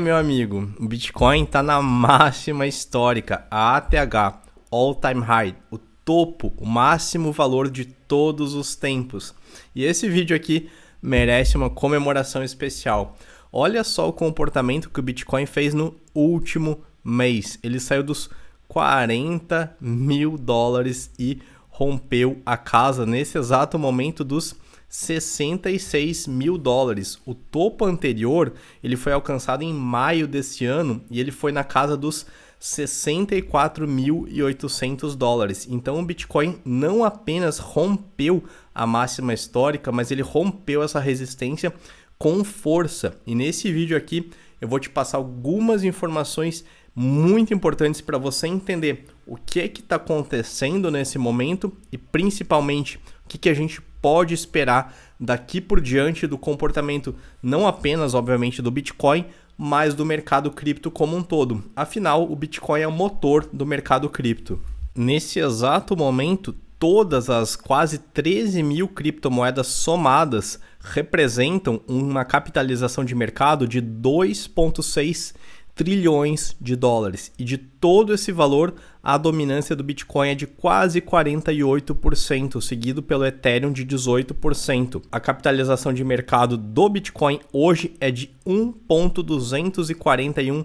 Meu amigo, o Bitcoin está na máxima histórica, a ATH, All Time High, o topo, o máximo valor de todos os tempos. E esse vídeo aqui merece uma comemoração especial. Olha só o comportamento que o Bitcoin fez no último mês. Ele saiu dos 40 mil dólares e rompeu a casa nesse exato momento dos 66 mil dólares. O topo anterior ele foi alcançado em maio desse ano e ele foi na casa dos 64.800 dólares. Então o Bitcoin não apenas rompeu a máxima histórica, mas ele rompeu essa resistência com força. E nesse vídeo aqui eu vou te passar algumas informações muito importantes para você entender o que está acontecendo nesse momento e principalmente o que a gente pode esperar daqui por diante do comportamento não apenas, obviamente, do Bitcoin, mas do mercado cripto como um todo. Afinal, o Bitcoin é o motor do mercado cripto. Nesse exato momento, todas as quase 13 mil criptomoedas somadas representam uma capitalização de mercado de 2,6 trilhões de dólares. E de todo esse valor, a dominância do Bitcoin é de quase 48%, seguido pelo Ethereum de 18%. A capitalização de mercado do Bitcoin hoje é de 1,241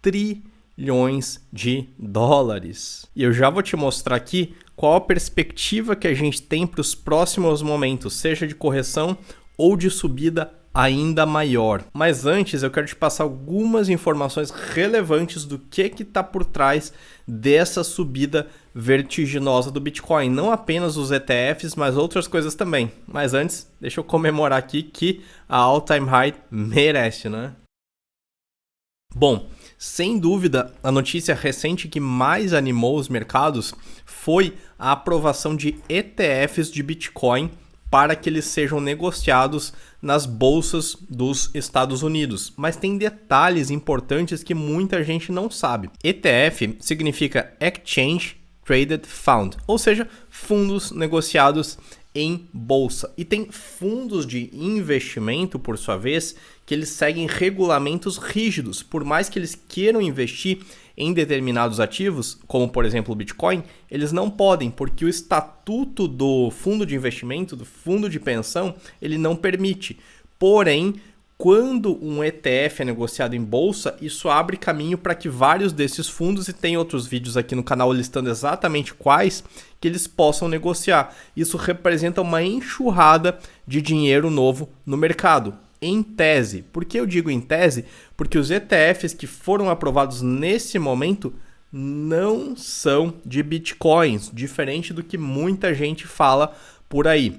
trilhões de dólares. E eu já vou te mostrar aqui qual a perspectiva que a gente tem para os próximos momentos, seja de correção ou de subida ainda maior. Mas antes eu quero te passar algumas informações relevantes do que está por trás dessa subida vertiginosa do Bitcoin. Não apenas os ETFs, mas outras coisas também. Mas antes, deixa eu comemorar aqui que a All Time High merece, né? Bom, sem dúvida, a notícia recente que mais animou os mercados foi a aprovação de ETFs de Bitcoin para que eles sejam negociados nas bolsas dos Estados Unidos. Mas tem detalhes importantes que muita gente não sabe. ETF significa Exchange Traded Fund, ou seja, fundos negociados em bolsa. E tem fundos de investimento, por sua vez, que eles seguem regulamentos rígidos. Por mais que eles queiram investir em determinados ativos, como por exemplo o Bitcoin, eles não podem, porque o estatuto do fundo de investimento, do fundo de pensão, ele não permite. Porém, quando um ETF é negociado em bolsa, isso abre caminho para que vários desses fundos, e tem outros vídeos aqui no canal listando exatamente quais, que eles possam negociar. Isso representa uma enxurrada de dinheiro novo no mercado. Em tese. Por que eu digo em tese? Porque os ETFs que foram aprovados nesse momento não são de Bitcoins, diferente do que muita gente fala por aí.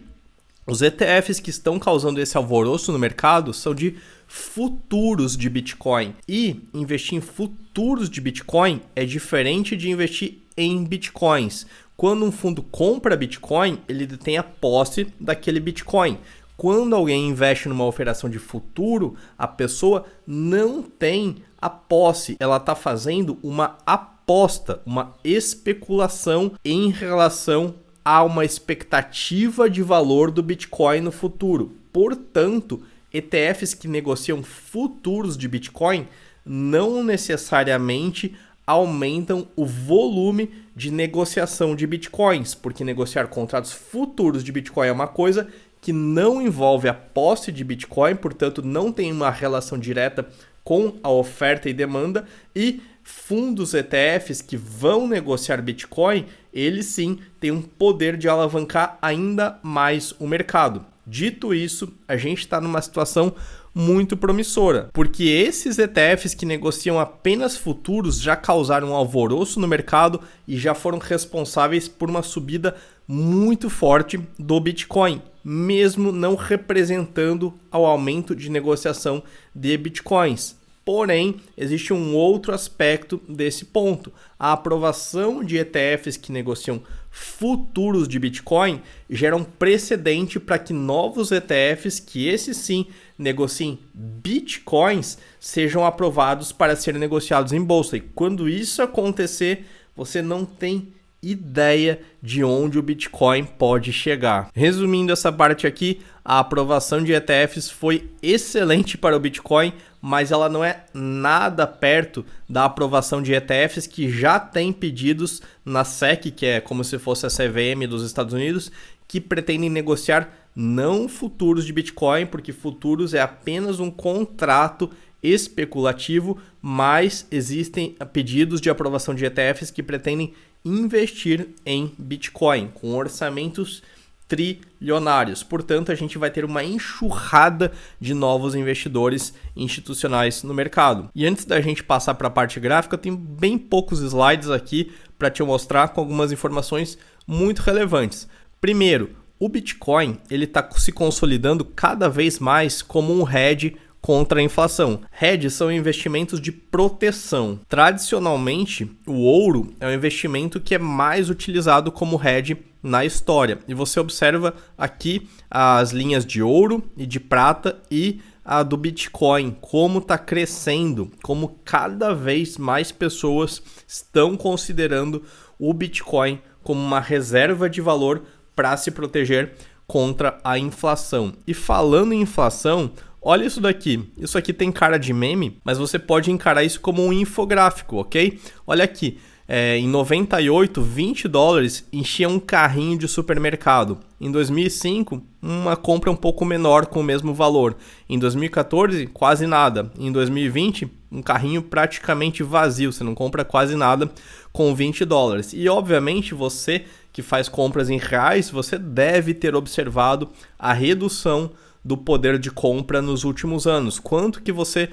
Os ETFs que estão causando esse alvoroço no mercado são de futuros de Bitcoin. E investir em futuros de Bitcoin é diferente de investir em Bitcoins. Quando um fundo compra Bitcoin, ele detém a posse daquele Bitcoin. Quando alguém investe numa operação de futuro, a pessoa não tem a posse, ela está fazendo uma aposta, uma especulação em relação a uma expectativa de valor do Bitcoin no futuro. Portanto, ETFs que negociam futuros de Bitcoin não necessariamente aumentam o volume de negociação de Bitcoins, porque negociar contratos futuros de Bitcoin é uma coisa que não envolve a posse de Bitcoin, portanto não tem uma relação direta com a oferta e demanda, e fundos ETFs que vão negociar Bitcoin, eles sim têm um poder de alavancar ainda mais o mercado. Dito isso, a gente está numa situação muito promissora, porque esses ETFs que negociam apenas futuros já causaram um alvoroço no mercado e já foram responsáveis por uma subida muito forte do Bitcoin, mesmo não representando ao aumento de negociação de Bitcoins. Porém, existe um outro aspecto desse ponto. A aprovação de ETFs que negociam futuros de Bitcoin gera um precedente para que novos ETFs, que esses sim negociem Bitcoins, sejam aprovados para serem negociados em bolsa. E quando isso acontecer, você não tem ideia de onde o Bitcoin pode chegar. Resumindo essa parte aqui, a aprovação de ETFs foi excelente para o Bitcoin, mas ela não é nada perto da aprovação de ETFs que já tem pedidos na SEC, que é como se fosse a CVM dos Estados Unidos, que pretendem negociar não futuros de Bitcoin, porque futuros é apenas um contrato especulativo, mas existem pedidos de aprovação de ETFs que pretendem investir em Bitcoin, com orçamentos trilionários. Portanto, a gente vai ter uma enxurrada de novos investidores institucionais no mercado. E antes da gente passar para a parte gráfica, eu tenho bem poucos slides aqui para te mostrar com algumas informações muito relevantes. Primeiro, o Bitcoin está se consolidando cada vez mais como um hedge contra a inflação. Hedges são investimentos de proteção. Tradicionalmente, o ouro é um investimento que é mais utilizado como hedge na história. E você observa aqui as linhas de ouro e de prata e a do Bitcoin, como está crescendo, como cada vez mais pessoas estão considerando o Bitcoin como uma reserva de valor para se proteger contra a inflação. E falando em inflação, olha isso daqui. Isso aqui tem cara de meme, mas você pode encarar isso como um infográfico, ok? Olha aqui. Em 98, $20 enchia um carrinho de supermercado. Em 2005, uma compra um pouco menor com o mesmo valor. Em 2014, quase nada. Em 2020, um carrinho praticamente vazio. Você não compra quase nada com $20. E, obviamente, você que faz compras em reais, você deve ter observado a redução do poder de compra nos últimos anos. Quanto que você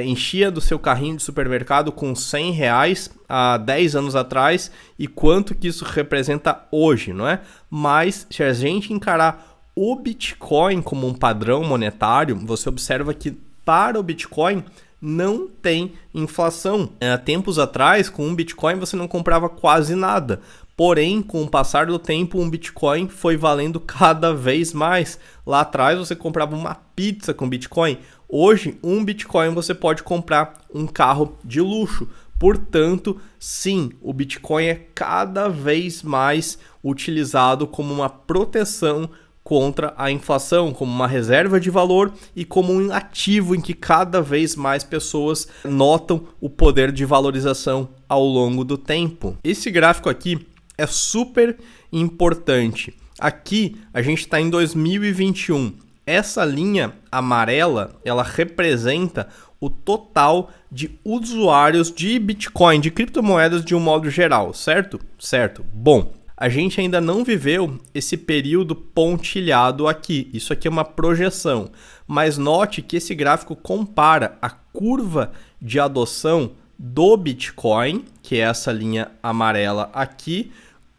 enchia do seu carrinho de supermercado com R$100 há 10 anos atrás e quanto que isso representa hoje, não é? Mas se a gente encarar o Bitcoin como um padrão monetário, você observa que para o Bitcoin não tem inflação. Há tempos atrás, com um Bitcoin você não comprava quase nada. Porém, com o passar do tempo, um Bitcoin foi valendo cada vez mais. Lá atrás você comprava uma pizza com Bitcoin. Hoje, um Bitcoin você pode comprar um carro de luxo. Portanto, sim, o Bitcoin é cada vez mais utilizado como uma proteção contra a inflação, como uma reserva de valor e como um ativo em que cada vez mais pessoas notam o poder de valorização ao longo do tempo. Esse gráfico aqui é super importante. Aqui a gente está em 2021. Essa linha amarela, ela representa o total de usuários de Bitcoin, de criptomoedas de um modo geral, certo? Certo. Bom, a gente ainda não viveu esse período pontilhado aqui. Isso aqui é uma projeção. Mas note que esse gráfico compara a curva de adoção do Bitcoin, que é essa linha amarela aqui,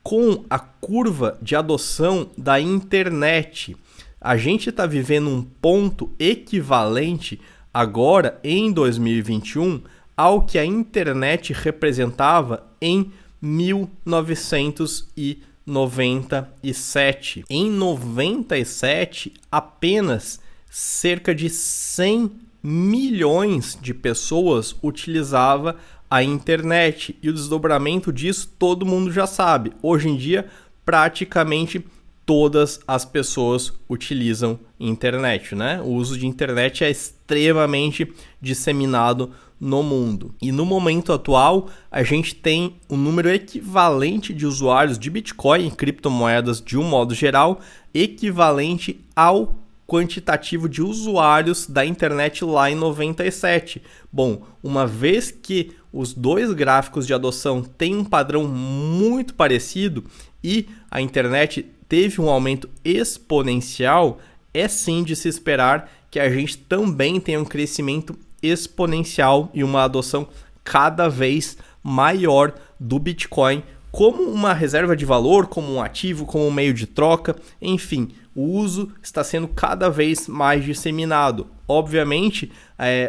com a curva de adoção da internet. A gente está vivendo um ponto equivalente agora, em 2021, ao que a internet representava em 1997. Em 97, apenas cerca de 100 milhões de pessoas utilizava a internet. E o desdobramento disso todo mundo já sabe. Hoje em dia, praticamente todas as pessoas utilizam internet, né? O uso de internet é extremamente disseminado no mundo. E no momento atual, a gente tem um número equivalente de usuários de Bitcoin e criptomoedas de um modo geral, equivalente ao quantitativo de usuários da internet lá em 97. Bom, uma vez que os dois gráficos de adoção têm um padrão muito parecido e a internet teve um aumento exponencial, é sim de se esperar que a gente também tenha um crescimento exponencial e uma adoção cada vez maior do Bitcoin como uma reserva de valor, como um ativo, como um meio de troca, enfim, o uso está sendo cada vez mais disseminado. Obviamente,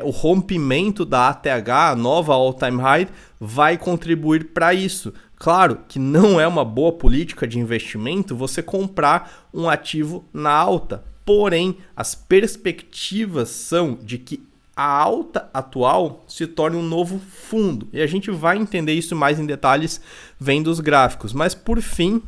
o rompimento da ATH, a nova all-time high, vai contribuir para isso. Claro que não é uma boa política de investimento você comprar um ativo na alta, porém, as perspectivas são de que a alta atual se torne um novo fundo. E a gente vai entender isso mais em detalhes vendo os gráficos. Mas por fim,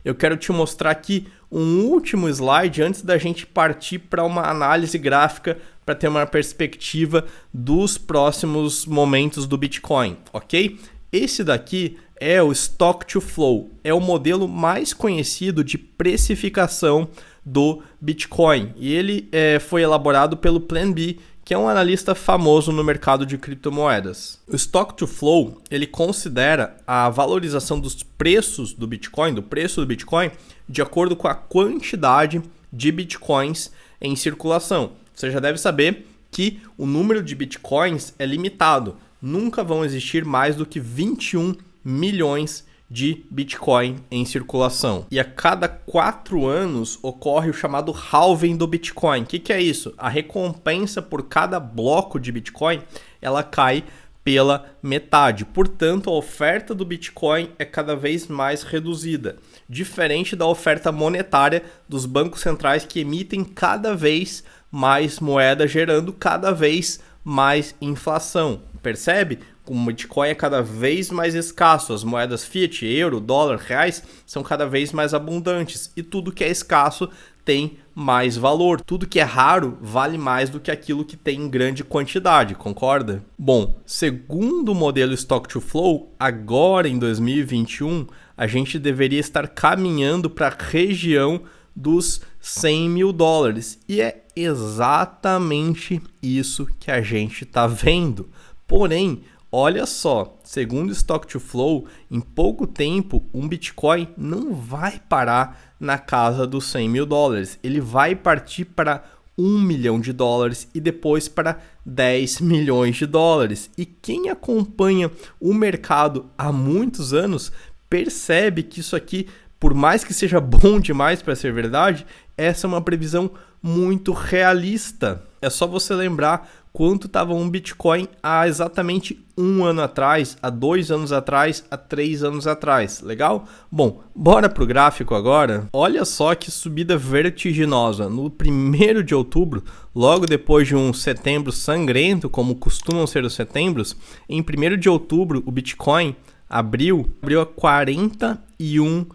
eu quero te mostrar aqui um último slide antes da gente partir para uma análise gráfica para ter uma perspectiva dos próximos momentos do Bitcoin, ok? Esse daqui é o Stock to Flow, é o modelo mais conhecido de precificação do Bitcoin e ele foi elaborado pelo Plan B, que é um analista famoso no mercado de criptomoedas. O Stock to Flow, ele considera a valorização dos preços do Bitcoin, do preço do Bitcoin, de acordo com a quantidade de Bitcoins em circulação. Você já deve saber que o número de Bitcoins é limitado. Nunca vão existir mais do que 21 milhões de Bitcoin em circulação. E a cada 4 anos ocorre o chamado halving do Bitcoin. O que é isso? A recompensa por cada bloco de Bitcoin, ela cai pela metade. Portanto, a oferta do Bitcoin é cada vez mais reduzida, diferente da oferta monetária dos bancos centrais que emitem cada vez mais moeda, gerando cada vez mais inflação. Percebe? O Bitcoin é cada vez mais escasso, as moedas fiat, euro, dólar, reais são cada vez mais abundantes e tudo que é escasso tem mais valor. Tudo que é raro vale mais do que aquilo que tem em grande quantidade, concorda? Bom, segundo o modelo Stock to Flow, agora em 2021, a gente deveria estar caminhando para a região dos 100 mil dólares e é exatamente isso que a gente está vendo. Porém, olha só, segundo o Stock to Flow, em pouco tempo um Bitcoin não vai parar na casa dos 100 mil dólares. Ele vai partir para 1 milhão de dólares e depois para 10 milhões de dólares. E quem acompanha o mercado há muitos anos percebe que isso aqui, por mais que seja bom demais para ser verdade, essa é uma previsão muito realista. É só você lembrar quanto estava um Bitcoin há exatamente 1 ano atrás, há 2 anos atrás, há 3 anos atrás. Legal? Bom, bora pro gráfico agora. Olha só que subida vertiginosa. No 1º de outubro, logo depois de um setembro sangrento, como costumam ser os setembros, em 1º de outubro o Bitcoin abriu a 41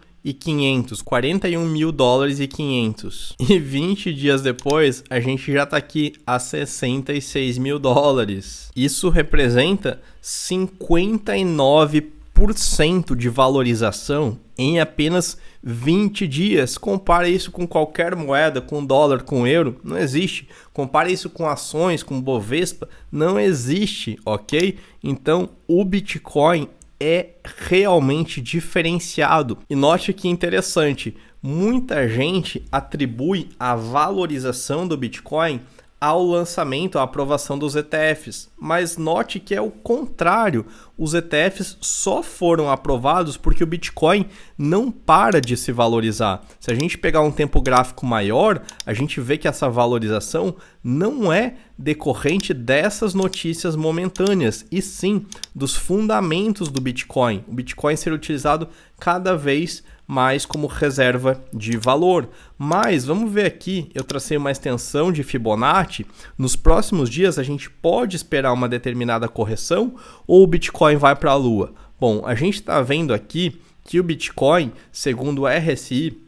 mil dólares e 500. E 20 dias depois, a gente já está aqui a 66 mil dólares. Isso representa 59% de valorização em apenas 20 dias. Compare isso com qualquer moeda, com dólar, com euro, não existe. Compare isso com ações, com Bovespa, não existe, ok? Então, o Bitcoin é realmente diferenciado. E note que interessante, muita gente atribui a valorização do Bitcoin ao lançamento, à aprovação dos ETFs, mas note que é o contrário. Os ETFs só foram aprovados porque o Bitcoin não para de se valorizar. Se a gente pegar um tempo gráfico maior, a gente vê que essa valorização não é decorrente dessas notícias momentâneas, e sim dos fundamentos do Bitcoin. O Bitcoin ser utilizado cada vez mais como reserva de valor. Mas vamos ver aqui, eu tracei uma extensão de Fibonacci. Nos próximos dias a gente pode esperar uma determinada correção ou o Bitcoin vai para a lua? Bom, a gente está vendo aqui que o Bitcoin, segundo o RSI,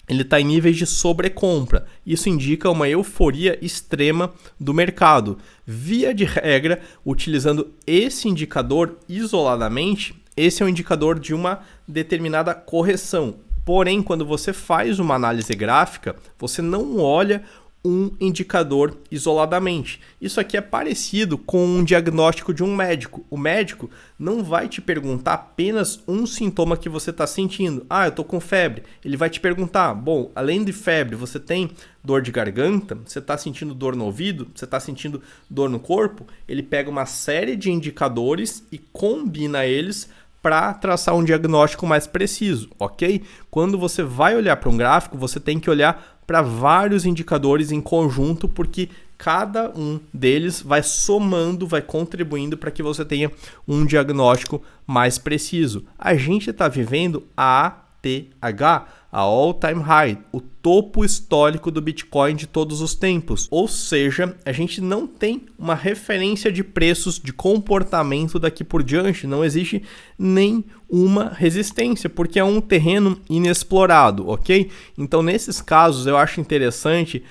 ele está em níveis de sobrecompra. Isso indica uma euforia extrema do mercado. Via de regra, utilizando esse indicador isoladamente, esse é um indicador de uma determinada correção. Porém, quando você faz uma análise gráfica, você não olha um indicador isoladamente. Isso aqui é parecido com um diagnóstico de um médico. O médico não vai te perguntar apenas um sintoma que você está sentindo. Ah, eu estou com febre. Ele vai te perguntar, bom, além de febre, você tem dor de garganta? Você está sentindo dor no ouvido? Você está sentindo dor no corpo? Ele pega uma série de indicadores e combina eles para traçar um diagnóstico mais preciso, ok? Quando você vai olhar para um gráfico, você tem que olhar para vários indicadores em conjunto, porque cada um deles vai somando, vai contribuindo para que você tenha um diagnóstico mais preciso. A gente está vivendo a ATH, a all-time high, o topo histórico do Bitcoin de todos os tempos. Ou seja, a gente não tem uma referência de preços, de comportamento daqui por diante, não existe nem uma resistência, porque é um terreno inexplorado, ok? Então, nesses casos, eu acho interessante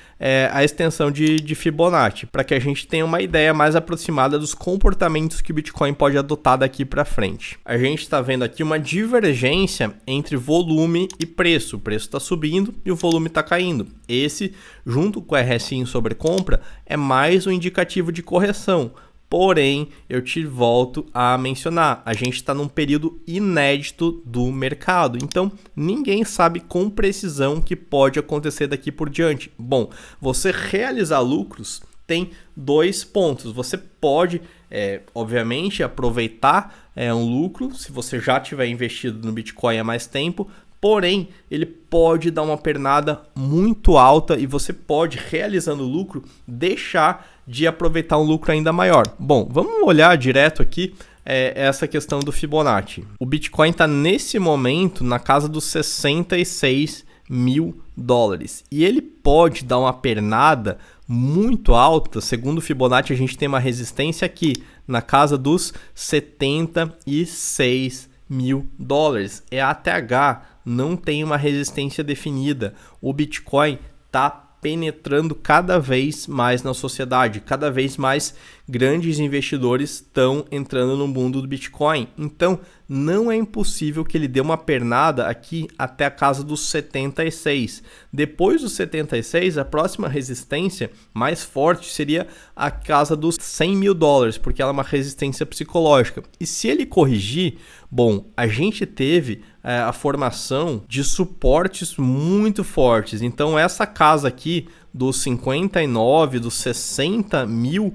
a extensão de Fibonacci, para que a gente tenha uma ideia mais aproximada dos comportamentos que o Bitcoin pode adotar daqui para frente. A gente está vendo aqui uma divergência entre volume e preço. O preço está subindo e o volume está caindo. Esse, junto com o RSI em sobrecompra, é mais um indicativo de correção. Porém, eu te volto a mencionar, a gente está num período inédito do mercado, então ninguém sabe com precisão o que pode acontecer daqui por diante. Bom, você realizar lucros tem 2 pontos. Você pode, obviamente, aproveitar um lucro se você já tiver investido no Bitcoin há mais tempo, porém, ele pode dar uma pernada muito alta e você pode, realizando lucro, deixar de aproveitar um lucro ainda maior. Bom, vamos olhar direto aqui essa questão do Fibonacci. O Bitcoin está nesse momento na casa dos 66 mil dólares e ele pode dar uma pernada muito alta. Segundo o Fibonacci, a gente tem uma resistência aqui na casa dos 76 mil dólares. É ATH, não tem uma resistência definida. O Bitcoin está penetrando cada vez mais na sociedade, cada vez mais grandes investidores estão entrando no mundo do Bitcoin. Então, não é impossível que ele dê uma pernada aqui até a casa dos 76. Depois dos 76, a próxima resistência mais forte seria a casa dos 100 mil dólares, porque ela é uma resistência psicológica. E se ele corrigir, bom, a gente teve a formação de suportes muito fortes. Então, essa casa aqui dos 59, dos 60 mil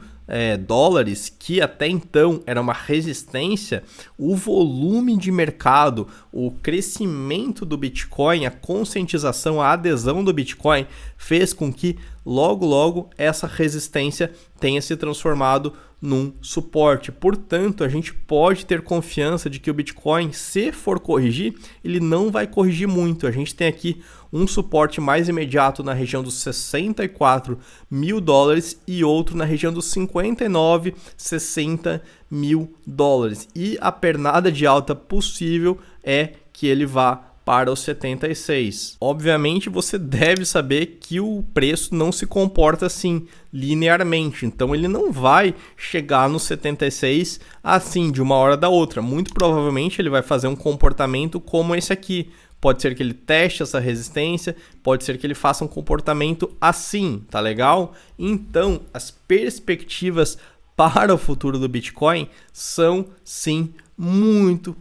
dólares, que até então era uma resistência, o volume de mercado, o crescimento do Bitcoin, a conscientização, a adesão do Bitcoin fez com que logo essa resistência tenha se transformado num suporte. Portanto, a gente pode ter confiança de que o Bitcoin, se for corrigir, ele não vai corrigir muito. A gente tem aqui um suporte mais imediato na região dos 64 mil dólares e outro na região dos 59, 60 mil dólares. E a pernada de alta possível é que ele vá para os 76. Obviamente, você deve saber que o preço não se comporta assim linearmente, então ele não vai chegar nos 76 assim de uma hora da outra. Muito provavelmente ele vai fazer um comportamento como esse aqui. Pode ser que ele teste essa resistência, pode ser que ele faça um comportamento assim, tá legal? Então, as perspectivas para o futuro do Bitcoin são sim muito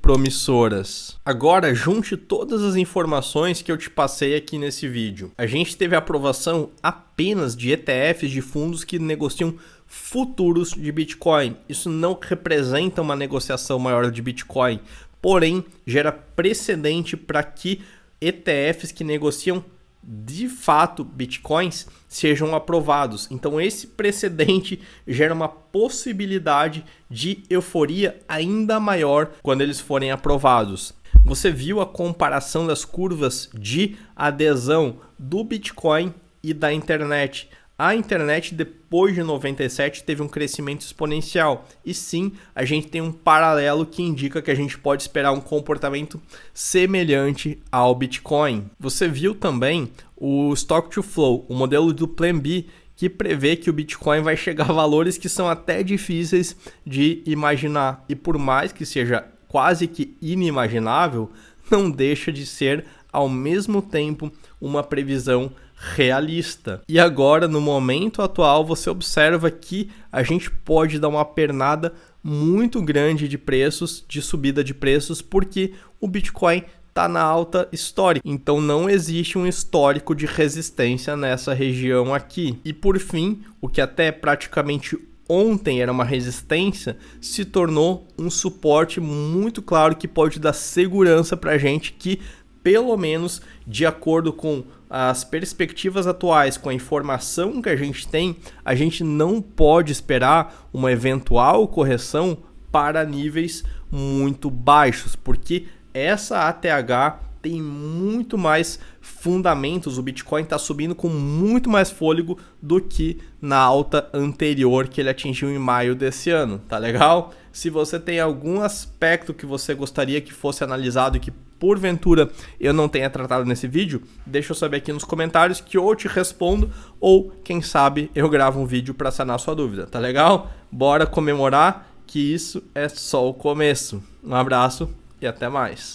promissoras. Agora, junte todas as informações que eu te passei aqui nesse vídeo. A gente teve a aprovação apenas de ETFs de fundos que negociam futuros de Bitcoin. Isso não representa uma negociação maior de Bitcoin, porém gera precedente para que ETFs que negociam de fato bitcoins sejam aprovados. Então esse precedente gera uma possibilidade de euforia ainda maior quando eles forem aprovados. Você viu a comparação das curvas de adesão do Bitcoin e da internet. A internet, depois de 97, teve um crescimento exponencial. E sim, a gente tem um paralelo que indica que a gente pode esperar um comportamento semelhante ao Bitcoin. Você viu também o Stock to Flow, o modelo do Plan B, que prevê que o Bitcoin vai chegar a valores que são até difíceis de imaginar. E por mais que seja quase que inimaginável, não deixa de ser, ao mesmo tempo, uma previsão realista. E agora, no momento atual, você observa que a gente pode dar uma pernada muito grande de preços, de subida de preços, porque o Bitcoin está na alta histórica. Então não existe um histórico de resistência nessa região aqui. E por fim, o que até praticamente ontem era uma resistência, se tornou um suporte muito claro que pode dar segurança para a gente que, pelo menos de acordo com as perspectivas atuais, com a informação que a gente não pode esperar uma eventual correção para níveis muito baixos, porque essa ATH tem muito mais fundamentos, o Bitcoin está subindo com muito mais fôlego do que na alta anterior que ele atingiu em maio desse ano, tá legal? Se você tem algum aspecto que você gostaria que fosse analisado e que porventura eu não tenha tratado nesse vídeo, deixa eu saber aqui nos comentários que ou eu te respondo ou, quem sabe, eu gravo um vídeo para sanar sua dúvida, tá legal? Bora comemorar que isso é só o começo. Um abraço e até mais.